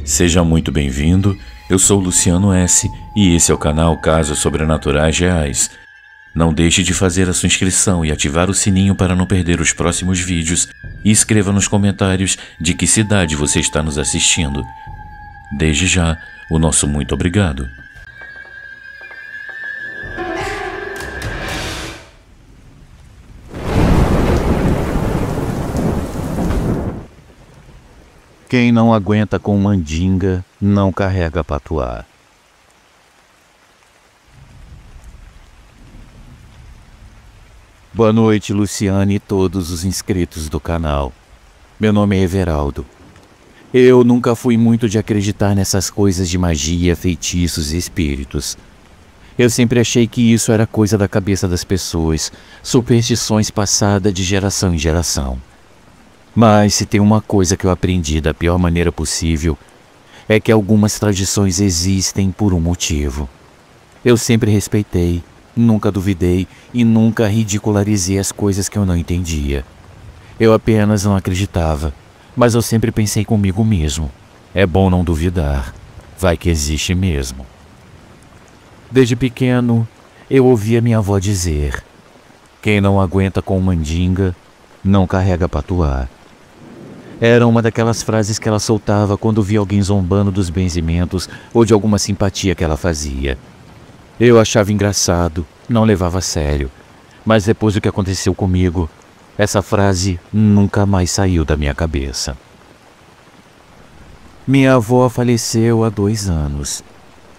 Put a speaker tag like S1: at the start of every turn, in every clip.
S1: Seja muito bem-vindo, eu sou Luciano S. e esse é o canal Casos Sobrenaturais Reais. Não deixe de fazer a sua inscrição e ativar o sininho para não perder os próximos vídeos e escreva nos comentários de que cidade você está nos assistindo. Desde já, o nosso muito obrigado.
S2: Quem não aguenta com mandinga, não carrega patuá. Boa noite, Luciane e todos os inscritos do canal. Meu nome é Everaldo. Eu nunca fui muito de acreditar nessas coisas de magia, feitiços e espíritos. Eu sempre achei que isso era coisa da cabeça das pessoas, superstições passadas de geração em geração. Mas se tem uma coisa que eu aprendi da pior maneira possível, é que algumas tradições existem por um motivo. Eu sempre respeitei, nunca duvidei e nunca ridicularizei as coisas que eu não entendia. Eu apenas não acreditava, mas eu sempre pensei comigo mesmo. É bom não duvidar, vai que existe mesmo. Desde pequeno, eu ouvia minha avó dizer: quem não aguenta com mandinga, não carrega patuá. Era uma daquelas frases que ela soltava quando via alguém zombando dos benzimentos ou de alguma simpatia que ela fazia. Eu achava engraçado, não levava a sério, mas depois do que aconteceu comigo, essa frase nunca mais saiu da minha cabeça. Minha avó faleceu há 2 anos.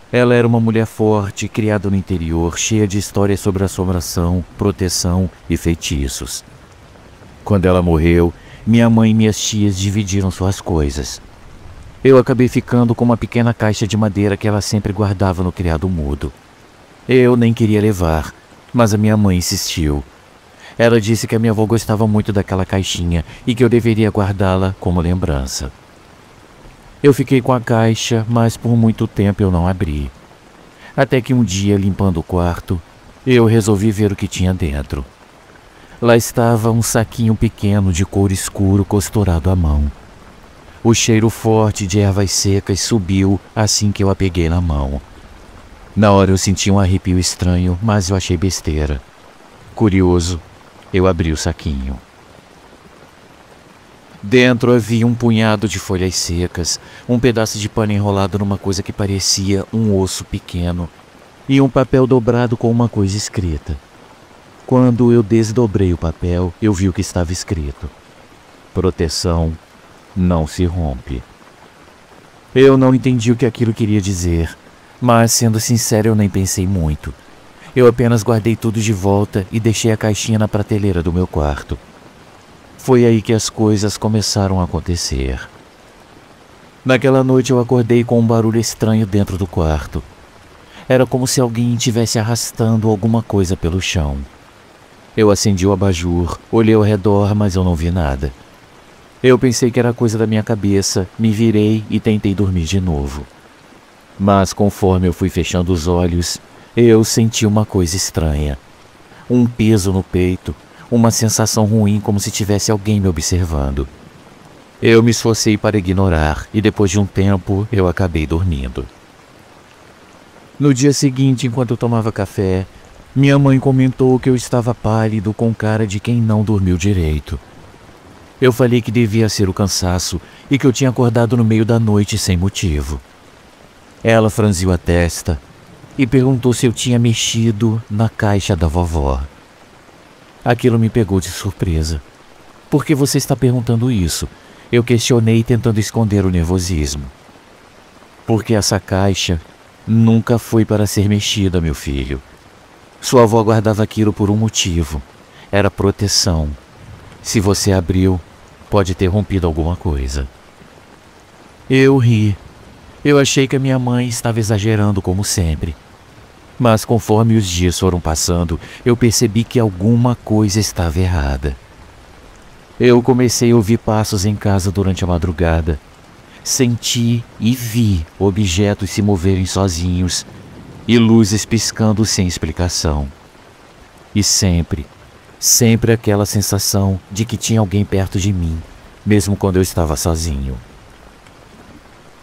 S2: Ela era uma mulher forte, criada no interior, cheia de histórias sobre assombração, proteção e feitiços. Quando ela morreu, minha mãe e minhas tias dividiram suas coisas. Eu acabei ficando com uma pequena caixa de madeira que ela sempre guardava no criado mudo. Eu nem queria levar, mas a minha mãe insistiu. Ela disse que a minha avó gostava muito daquela caixinha e que eu deveria guardá-la como lembrança. Eu fiquei com a caixa, mas por muito tempo eu não abri. Até que um dia, limpando o quarto, eu resolvi ver o que tinha dentro. Lá estava um saquinho pequeno de couro escuro costurado à mão. O cheiro forte de ervas secas subiu assim que eu a peguei na mão. Na hora eu senti um arrepio estranho, mas eu achei besteira. Curioso, eu abri o saquinho. Dentro havia um punhado de folhas secas, um pedaço de pano enrolado numa coisa que parecia um osso pequeno e um papel dobrado com uma coisa escrita. Quando eu desdobrei o papel, eu vi o que estava escrito: proteção não se rompe. Eu não entendi o que aquilo queria dizer, mas, sendo sincero, eu nem pensei muito. Eu apenas guardei tudo de volta e deixei a caixinha na prateleira do meu quarto. Foi aí que as coisas começaram a acontecer. Naquela noite eu acordei com um barulho estranho dentro do quarto. Era como se alguém estivesse arrastando alguma coisa pelo chão. Eu acendi o abajur, olhei ao redor, mas eu não vi nada. Eu pensei que era coisa da minha cabeça, me virei e tentei dormir de novo. Mas conforme eu fui fechando os olhos, eu senti uma coisa estranha. Um peso no peito, uma sensação ruim como se tivesse alguém me observando. Eu me esforcei para ignorar e depois de um tempo eu acabei dormindo. No dia seguinte, enquanto eu tomava café, minha mãe comentou que eu estava pálido com cara de quem não dormiu direito. Eu falei que devia ser o cansaço e que eu tinha acordado no meio da noite sem motivo. Ela franziu a testa e perguntou se eu tinha mexido na caixa da vovó. Aquilo me pegou de surpresa. Por que você está perguntando isso? Eu questionei tentando esconder o nervosismo. Porque essa caixa nunca foi para ser mexida, meu filho. Sua avó guardava aquilo por um motivo. Era proteção. Se você abriu, pode ter rompido alguma coisa. Eu ri. Eu achei que a minha mãe estava exagerando como sempre. Mas conforme os dias foram passando, eu percebi que alguma coisa estava errada. Eu comecei a ouvir passos em casa durante a madrugada. Senti e vi objetos se moverem sozinhos e luzes piscando sem explicação. E sempre aquela sensação de que tinha alguém perto de mim, mesmo quando eu estava sozinho.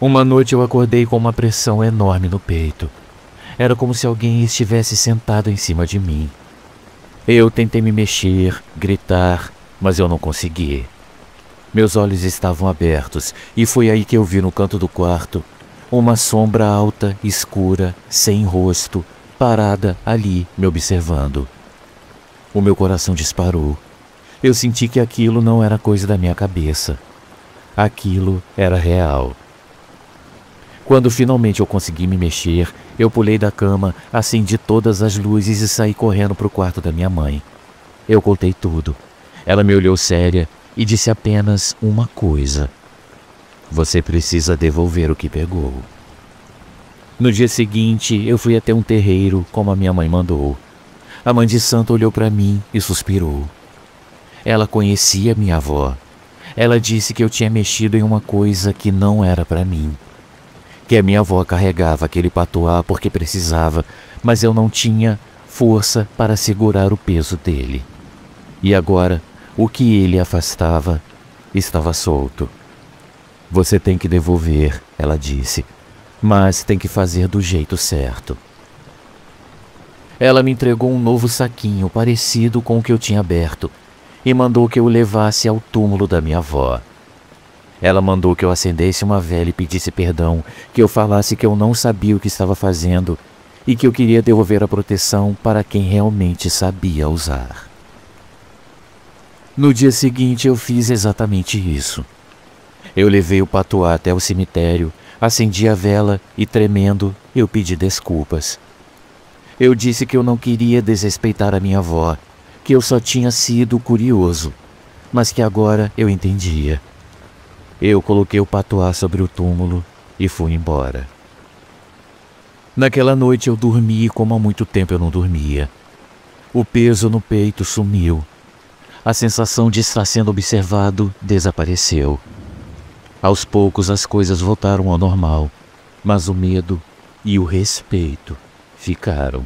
S2: Uma noite eu acordei com uma pressão enorme no peito. Era como se alguém estivesse sentado em cima de mim. Eu tentei me mexer, gritar, mas eu não consegui. Meus olhos estavam abertos e foi aí que eu vi no canto do quarto uma sombra alta, escura, sem rosto, parada ali me observando. O meu coração disparou. Eu senti que aquilo não era coisa da minha cabeça. Aquilo era real. Quando finalmente eu consegui me mexer, eu pulei da cama, acendi todas as luzes e saí correndo para o quarto da minha mãe. Eu contei tudo. Ela me olhou séria e disse apenas uma coisa: você precisa devolver o que pegou. No dia seguinte, eu fui até um terreiro, como a minha mãe mandou. A mãe de santo olhou para mim e suspirou. Ela conhecia minha avó. Ela disse que eu tinha mexido em uma coisa que não era para mim. Que a minha avó carregava aquele patuá porque precisava, mas eu não tinha força para segurar o peso dele. E agora, o que ele afastava estava solto. Você tem que devolver, ela disse, mas tem que fazer do jeito certo. Ela me entregou um novo saquinho parecido com o que eu tinha aberto e mandou que eu o levasse ao túmulo da minha avó. Ela mandou que eu acendesse uma vela e pedisse perdão, que eu falasse que eu não sabia o que estava fazendo e que eu queria devolver a proteção para quem realmente sabia usar. No dia seguinte eu fiz exatamente isso. Eu levei o patuá até o cemitério, acendi a vela e, tremendo, eu pedi desculpas. Eu disse que eu não queria desrespeitar a minha avó, que eu só tinha sido curioso, mas que agora eu entendia. Eu coloquei o patuá sobre o túmulo e fui embora. Naquela noite eu dormi como há muito tempo eu não dormia. O peso no peito sumiu. A sensação de estar sendo observado desapareceu. Aos poucos as coisas voltaram ao normal, mas o medo e o respeito ficaram.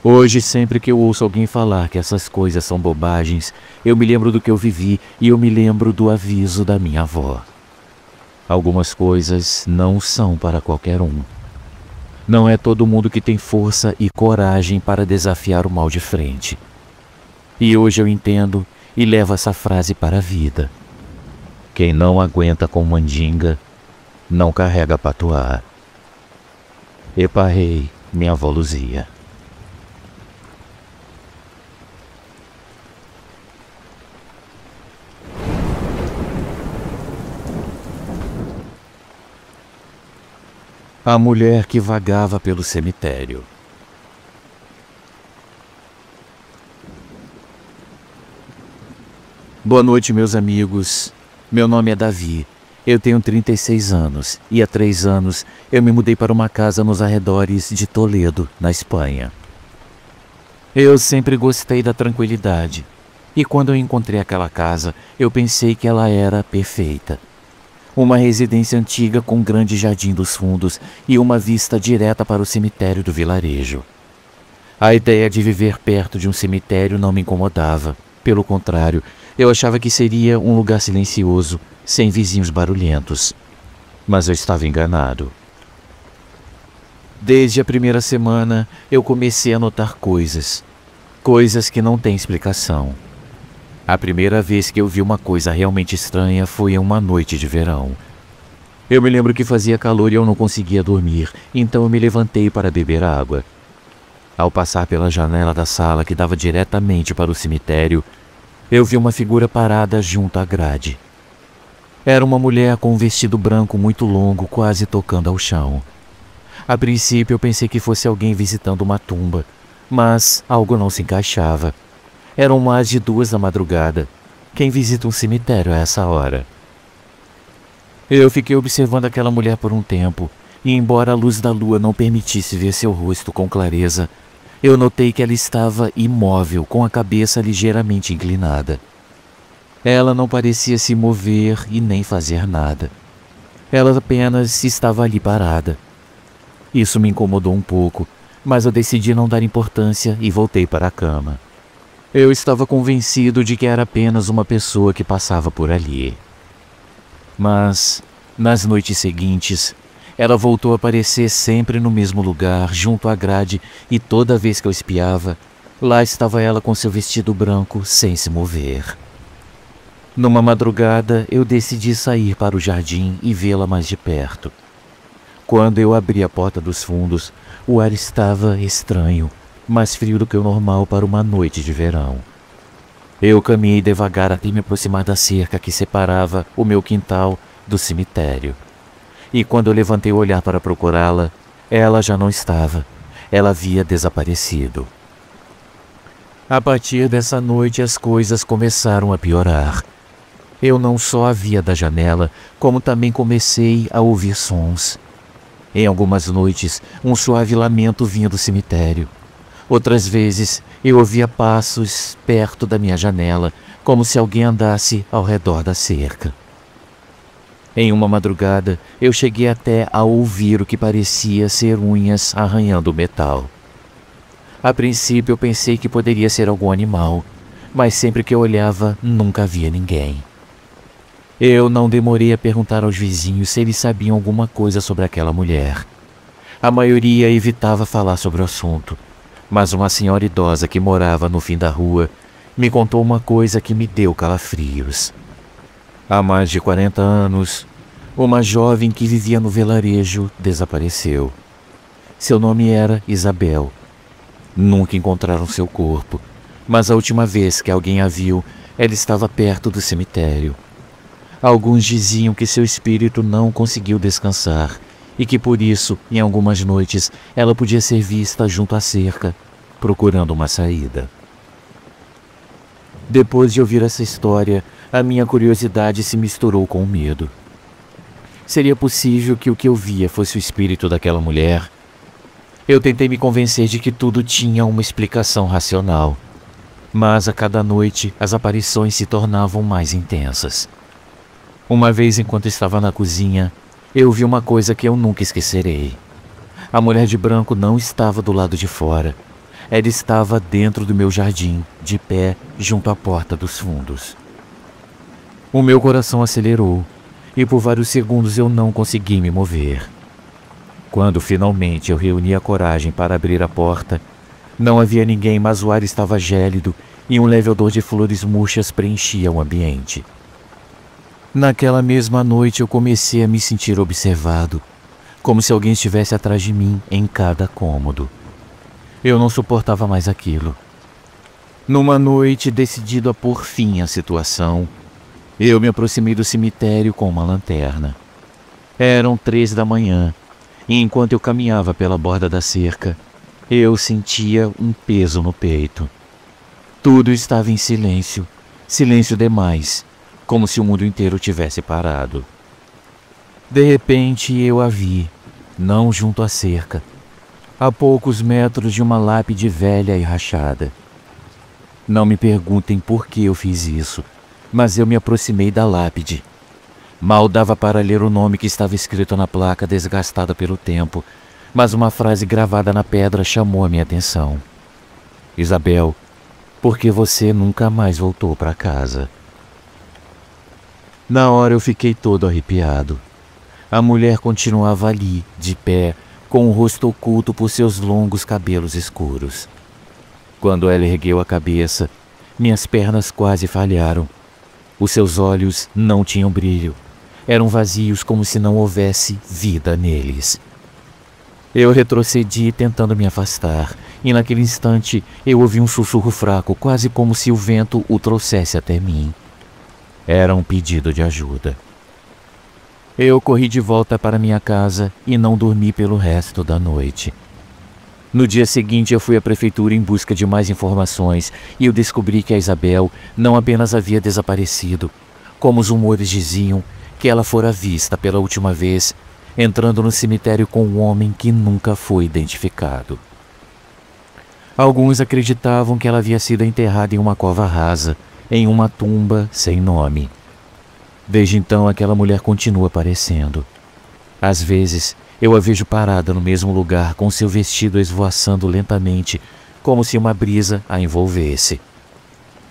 S2: Hoje, sempre que eu ouço alguém falar que essas coisas são bobagens, eu me lembro do que eu vivi e eu me lembro do aviso da minha avó. Algumas coisas não são para qualquer um. Não é todo mundo que tem força e coragem para desafiar o mal de frente. E hoje eu entendo e levo essa frase para a vida. Quem não aguenta com mandinga, não carrega patuá. Eparrei, minha avó Luzia. A mulher que vagava pelo cemitério. Boa noite, meus amigos. Meu nome é Davi. Eu tenho 36 anos e há 3 anos eu me mudei para uma casa nos arredores de Toledo, na Espanha. Eu sempre gostei da tranquilidade e quando eu encontrei aquela casa, eu pensei que ela era perfeita. Uma residência antiga com um grande jardim dos fundos e uma vista direta para o cemitério do vilarejo. A ideia de viver perto de um cemitério não me incomodava. Pelo contrário, eu achava que seria um lugar silencioso, sem vizinhos barulhentos. Mas eu estava enganado. Desde a primeira semana, eu comecei a notar coisas que não têm explicação. A primeira vez que eu vi uma coisa realmente estranha foi em uma noite de verão. Eu me lembro que fazia calor e eu não conseguia dormir, então eu me levantei para beber água. Ao passar pela janela da sala que dava diretamente para o cemitério, eu vi uma figura parada junto à grade. Era uma mulher com um vestido branco muito longo, quase tocando ao chão. A princípio eu pensei que fosse alguém visitando uma tumba, mas algo não se encaixava. Eram mais de 2 da madrugada. Quem visita um cemitério a essa hora? Eu fiquei observando aquela mulher por um tempo, e embora a luz da lua não permitisse ver seu rosto com clareza, eu notei que ela estava imóvel, com a cabeça ligeiramente inclinada. Ela não parecia se mover e nem fazer nada. Ela apenas estava ali parada. Isso me incomodou um pouco, mas eu decidi não dar importância e voltei para a cama. Eu estava convencido de que era apenas uma pessoa que passava por ali. Mas Nas noites seguintes, ela voltou a aparecer sempre no mesmo lugar, junto à grade, e toda vez que eu espiava, lá estava ela com seu vestido branco, sem se mover. Numa madrugada, eu decidi sair para o jardim e vê-la mais de perto. Quando eu abri a porta dos fundos, o ar estava estranho, mais frio do que o normal para uma noite de verão. Eu caminhei devagar até me aproximar da cerca que separava o meu quintal do cemitério. E quando eu levantei o olhar para procurá-la, ela já não estava. Ela havia desaparecido. A partir dessa noite, as coisas começaram a piorar. Eu não só a via da janela, como também comecei a ouvir sons. Em algumas noites, um suave lamento vinha do cemitério. Outras vezes, eu ouvia passos perto da minha janela, como se alguém andasse ao redor da cerca. Em uma madrugada, eu cheguei até a ouvir o que parecia ser unhas arranhando o metal. A princípio, eu pensei que poderia ser algum animal, mas sempre que eu olhava, nunca havia ninguém. Eu não demorei a perguntar aos vizinhos se eles sabiam alguma coisa sobre aquela mulher. A maioria evitava falar sobre o assunto, mas uma senhora idosa que morava no fim da rua me contou uma coisa que me deu calafrios. Há mais de 40 anos, uma jovem que vivia no vilarejo desapareceu. Seu nome era Isabel. Nunca encontraram seu corpo, mas a última vez que alguém a viu, ela estava perto do cemitério. Alguns diziam que seu espírito não conseguiu descansar e que por isso, em algumas noites, ela podia ser vista junto à cerca, procurando uma saída. Depois de ouvir essa história, a minha curiosidade se misturou com o medo. Seria possível que o que eu via fosse o espírito daquela mulher? Eu tentei me convencer de que tudo tinha uma explicação racional, mas a cada noite as aparições se tornavam mais intensas. Uma vez, enquanto estava na cozinha, eu vi uma coisa que eu nunca esquecerei. A mulher de branco não estava do lado de fora. Ela estava dentro do meu jardim, de pé, junto à porta dos fundos. O meu coração acelerou, e por vários segundos eu não consegui me mover. Quando finalmente eu reuni a coragem para abrir a porta, não havia ninguém, mas o ar estava gélido e um leve odor de flores murchas preenchia o ambiente. Naquela mesma noite eu comecei a me sentir observado, como se alguém estivesse atrás de mim em cada cômodo. Eu não suportava mais aquilo. Numa noite, decidido a pôr fim à situação, eu me aproximei do cemitério com uma lanterna. Eram 3 da manhã, e enquanto eu caminhava pela borda da cerca, eu sentia um peso no peito. Tudo estava em silêncio, silêncio demais, como se o mundo inteiro tivesse parado. De repente eu a vi, não junto à cerca, a poucos metros de uma lápide velha e rachada. Não me perguntem por que eu fiz isso, mas eu me aproximei da lápide. Mal dava para ler o nome que estava escrito na placa desgastada pelo tempo, mas uma frase gravada na pedra chamou a minha atenção. Isabel, por que você nunca mais voltou para casa? Na hora eu fiquei todo arrepiado. A mulher continuava ali, de pé, com o rosto oculto por seus longos cabelos escuros. Quando ela ergueu a cabeça, minhas pernas quase falharam. Os seus olhos não tinham brilho. Eram vazios, como se não houvesse vida neles. Eu retrocedi tentando me afastar, e naquele instante eu ouvi um sussurro fraco, quase como se o vento o trouxesse até mim. Era um pedido de ajuda. Eu corri de volta para minha casa e não dormi pelo resto da noite. No dia seguinte eu fui à prefeitura em busca de mais informações e eu descobri que a Isabel não apenas havia desaparecido, como os rumores diziam que ela fora vista pela última vez entrando no cemitério com um homem que nunca foi identificado. Alguns acreditavam que ela havia sido enterrada em uma cova rasa, em uma tumba sem nome. Desde então aquela mulher continua aparecendo. Às vezes eu a vejo parada no mesmo lugar com seu vestido esvoaçando lentamente, como se uma brisa a envolvesse.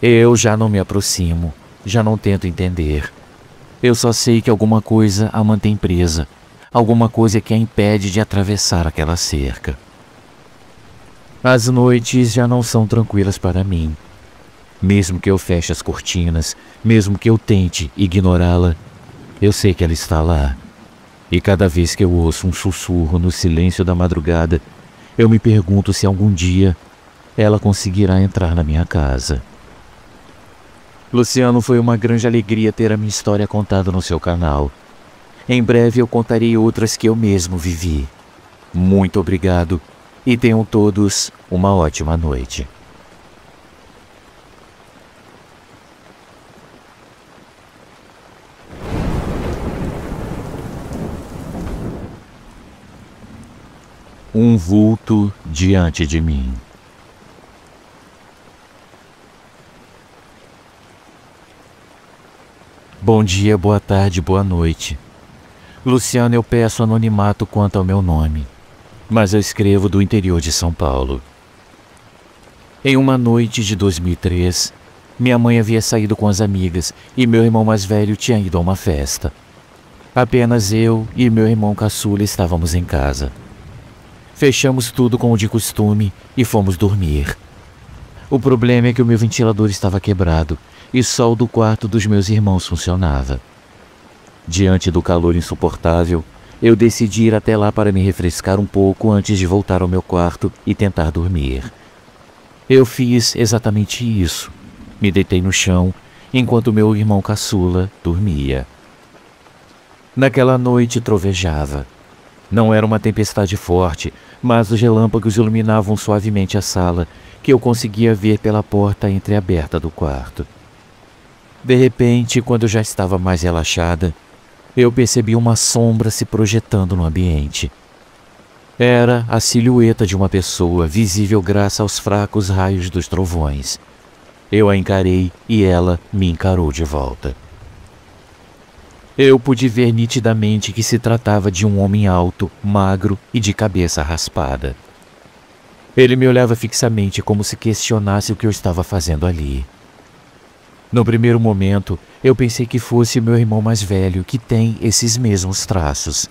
S2: Eu já não me aproximo, já não tento entender. Eu só sei que alguma coisa a mantém presa, alguma coisa que a impede de atravessar aquela cerca. As noites já não são tranquilas para mim. Mesmo que eu feche as cortinas, mesmo que eu tente ignorá-la, eu sei que ela está lá. E cada vez que eu ouço um sussurro no silêncio da madrugada, eu me pergunto se algum dia ela conseguirá entrar na minha casa. Luciano, foi uma grande alegria ter a minha história contada no seu canal. Em breve eu contarei outras que eu mesmo vivi. Muito obrigado e tenham todos uma ótima noite. Um vulto diante de mim. Bom dia, boa tarde, boa noite. Luciano, eu peço anonimato quanto ao meu nome, mas eu escrevo do interior de São Paulo. Em uma noite de 2003, minha mãe havia saído com as amigas e meu irmão mais velho tinha ido a uma festa. Apenas eu e meu irmão caçula estávamos em casa. Fechamos tudo como de costume e fomos dormir. O problema é que o meu ventilador estava quebrado e só o do quarto dos meus irmãos funcionava. Diante do calor insuportável, eu decidi ir até lá para me refrescar um pouco antes de voltar ao meu quarto e tentar dormir. Eu fiz exatamente isso. Me deitei no chão enquanto meu irmão caçula dormia. Naquela noite trovejava. Não era uma tempestade forte, mas os relâmpagos iluminavam suavemente a sala, que eu conseguia ver pela porta entreaberta do quarto. De repente, quando eu já estava mais relaxada, eu percebi uma sombra se projetando no ambiente. Era a silhueta de uma pessoa, visível graças aos fracos raios dos trovões. Eu a encarei e ela me encarou de volta. Eu pude ver nitidamente que se tratava de um homem alto, magro e de cabeça raspada. Ele me olhava fixamente como se questionasse o que eu estava fazendo ali. No primeiro momento, eu pensei que fosse meu irmão mais velho, que tem esses mesmos traços.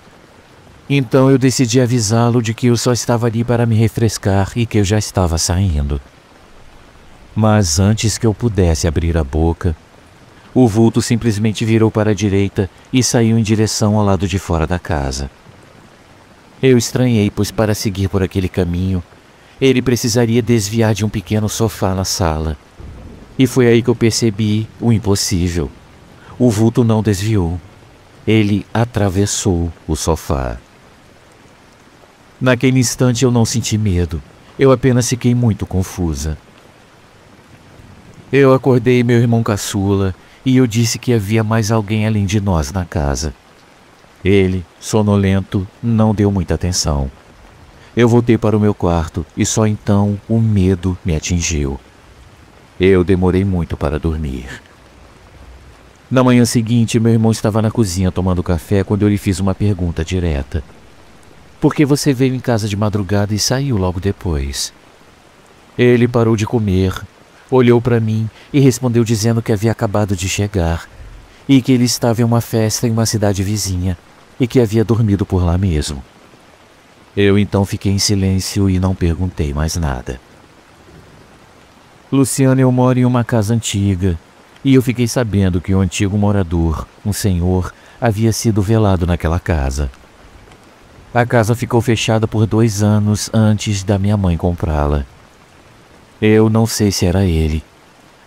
S2: Então eu decidi avisá-lo de que eu só estava ali para me refrescar e que eu já estava saindo. Mas antes que eu pudesse abrir a boca, o vulto simplesmente virou para a direita e saiu em direção ao lado de fora da casa. Eu estranhei, pois para seguir por aquele caminho, ele precisaria desviar de um pequeno sofá na sala. E foi aí que eu percebi o impossível. O vulto não desviou. Ele atravessou o sofá. Naquele instante eu não senti medo. Eu apenas fiquei muito confusa. Eu acordei meu irmão caçula e eu disse que havia mais alguém além de nós na casa. Ele, sonolento, não deu muita atenção. Eu voltei para o meu quarto e só então o medo me atingiu. Eu demorei muito para dormir. Na manhã seguinte, meu irmão estava na cozinha tomando café quando eu lhe fiz uma pergunta direta. Por que você veio em casa de madrugada e saiu logo depois? Ele parou de comer, olhou para mim e respondeu dizendo que havia acabado de chegar e que ele estava em uma festa em uma cidade vizinha e que havia dormido por lá mesmo. Eu então fiquei em silêncio e não perguntei mais nada. Luciano, eu moro em uma casa antiga e eu fiquei sabendo que o antigo morador, um senhor, havia sido velado naquela casa. A casa ficou fechada por 2 anos antes da minha mãe comprá-la. Eu não sei se era ele,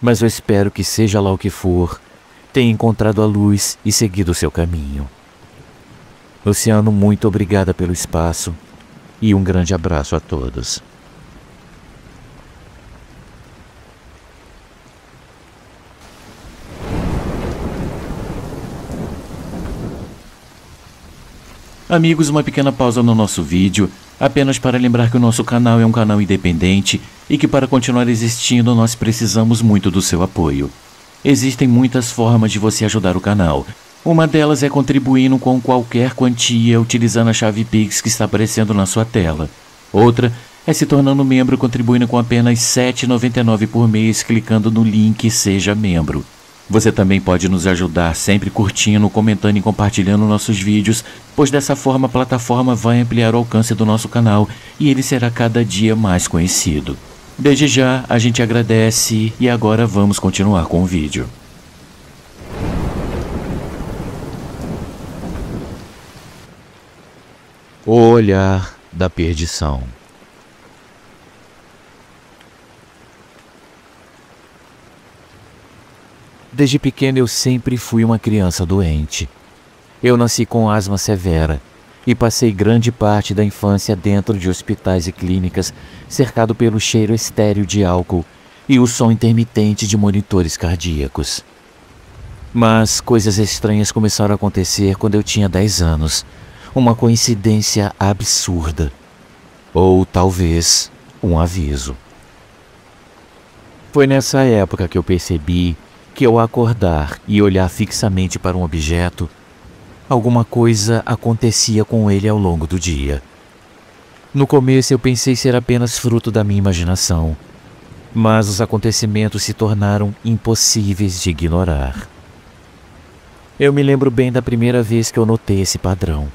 S2: mas eu espero que, seja lá o que for, tenha encontrado a luz e seguido seu caminho. Luciano, muito obrigada pelo espaço e um grande abraço a todos.
S1: Amigos, uma pequena pausa no nosso vídeo, apenas para lembrar que o nosso canal é um canal independente e que para continuar existindo nós precisamos muito do seu apoio. Existem muitas formas de você ajudar o canal. Uma delas é contribuindo com qualquer quantia utilizando a chave Pix que está aparecendo na sua tela. Outra é se tornando membro contribuindo com apenas R$ 7,99 por mês clicando no link Seja Membro.
S2: Você também pode nos ajudar sempre curtindo, comentando e compartilhando nossos vídeos, pois dessa forma a plataforma vai ampliar o alcance do nosso canal e ele será cada dia mais conhecido. Desde já, a gente agradece e agora vamos continuar com o vídeo. O olhar da perdição. Desde pequeno eu sempre fui uma criança doente. Eu nasci com asma severa e passei grande parte da infância dentro de hospitais e clínicas, cercado pelo cheiro estéril de álcool e o som intermitente de monitores cardíacos. Mas coisas estranhas começaram a acontecer quando eu tinha 10 anos. Uma coincidência absurda. Ou talvez um aviso. Foi nessa época que eu percebi que ao acordar e olhar fixamente para um objeto, alguma coisa acontecia com ele ao longo do dia. No começo eu pensei ser apenas fruto da minha imaginação, mas os acontecimentos se tornaram impossíveis de ignorar. Eu me lembro bem da primeira vez que eu notei esse padrão.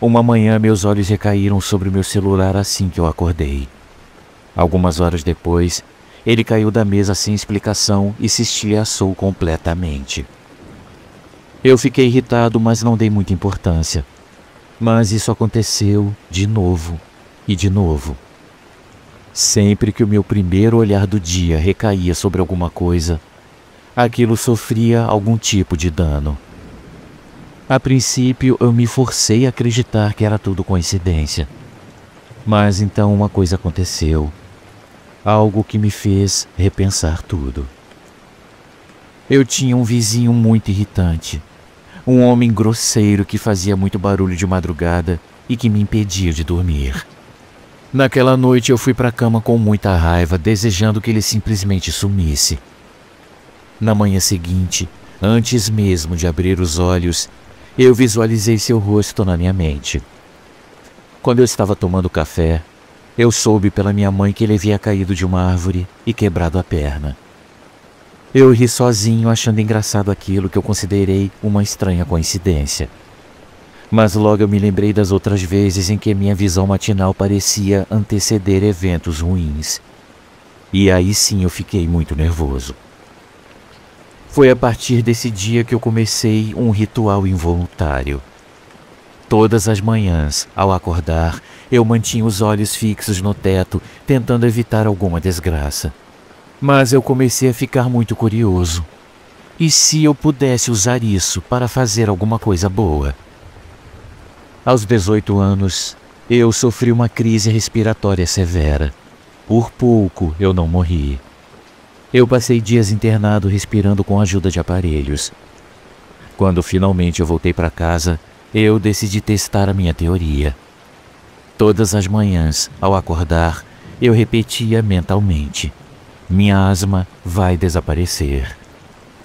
S2: Uma manhã meus olhos recaíram sobre o meu celular assim que eu acordei. Algumas horas depois, ele caiu da mesa sem explicação e se estilhaçou completamente. Eu fiquei irritado, mas não dei muita importância. Mas isso aconteceu de novo e de novo. Sempre que o meu primeiro olhar do dia recaía sobre alguma coisa, aquilo sofria algum tipo de dano. A princípio, eu me forcei a acreditar que era tudo coincidência. Mas então uma coisa aconteceu. Algo que me fez repensar tudo. Eu tinha um vizinho muito irritante. Um homem grosseiro que fazia muito barulho de madrugada e que me impedia de dormir. Naquela noite eu fui para a cama com muita raiva, desejando que ele simplesmente sumisse. Na manhã seguinte, antes mesmo de abrir os olhos, eu visualizei seu rosto na minha mente. Quando eu estava tomando café, eu soube pela minha mãe que ele havia caído de uma árvore e quebrado a perna. Eu ri sozinho, achando engraçado aquilo que eu considerei uma estranha coincidência. Mas logo eu me lembrei das outras vezes em que minha visão matinal parecia anteceder eventos ruins. E aí sim eu fiquei muito nervoso. Foi a partir desse dia que eu comecei um ritual involuntário. Todas as manhãs, ao acordar, eu mantinha os olhos fixos no teto, tentando evitar alguma desgraça. Mas eu comecei a ficar muito curioso. E se eu pudesse usar isso para fazer alguma coisa boa? Aos 18 anos, eu sofri uma crise respiratória severa. Por pouco eu não morri. Eu passei dias internado respirando com a ajuda de aparelhos. Quando finalmente eu voltei para casa, eu decidi testar a minha teoria. Todas as manhãs, ao acordar, eu repetia mentalmente: minha asma vai desaparecer.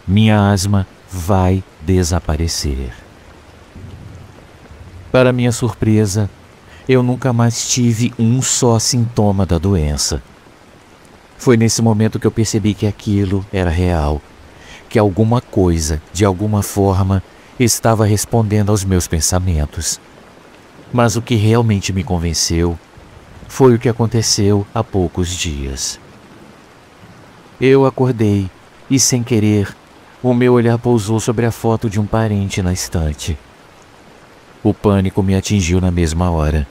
S2: Minha asma vai desaparecer. Para minha surpresa, eu nunca mais tive um só sintoma da doença. Foi nesse momento que eu percebi que aquilo era real, que alguma coisa, de alguma forma, estava respondendo aos meus pensamentos. Mas o que realmente me convenceu foi o que aconteceu há poucos dias. Eu acordei e, sem querer, o meu olhar pousou sobre a foto de um parente na estante. O pânico me atingiu na mesma hora.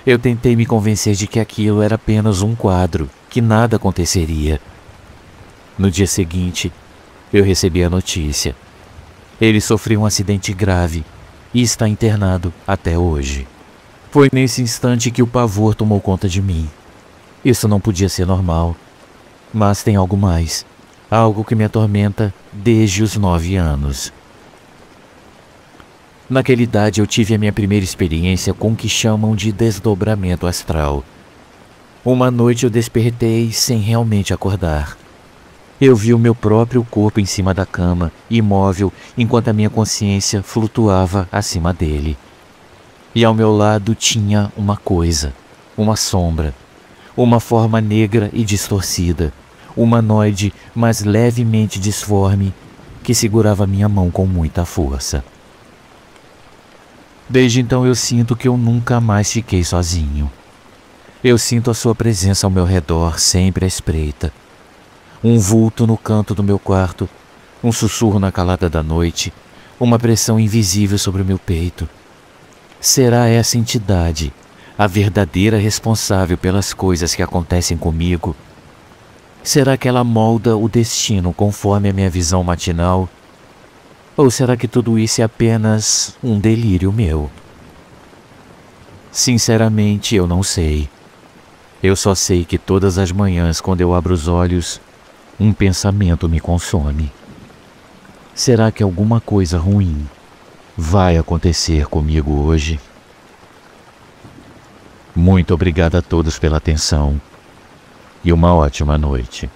S2: Eu tentei me convencer de que aquilo era apenas um quadro, que nada aconteceria. No dia seguinte, eu recebi a notícia. Ele sofreu um acidente grave e está internado até hoje. Foi nesse instante que o pavor tomou conta de mim. Isso não podia ser normal. Mas tem algo mais. Algo que me atormenta desde os 9 anos. Naquela idade eu tive a minha primeira experiência com o que chamam de desdobramento astral. Uma noite eu despertei sem realmente acordar. Eu vi o meu próprio corpo em cima da cama, imóvel, enquanto a minha consciência flutuava acima dele. E ao meu lado tinha uma coisa, uma sombra, uma forma negra e distorcida, humanoide, mas levemente disforme, que segurava minha mão com muita força. Desde então eu sinto que eu nunca mais fiquei sozinho. Eu sinto a sua presença ao meu redor, sempre à espreita. Um vulto no canto do meu quarto, um sussurro na calada da noite, uma pressão invisível sobre o meu peito. Será essa entidade a verdadeira responsável pelas coisas que acontecem comigo? Será que ela molda o destino conforme a minha visão matinal? Ou será que tudo isso é apenas um delírio meu? Sinceramente, eu não sei. Eu só sei que todas as manhãs, quando eu abro os olhos, um pensamento me consome. Será que alguma coisa ruim vai acontecer comigo hoje? Muito obrigado a todos pela atenção e uma ótima noite.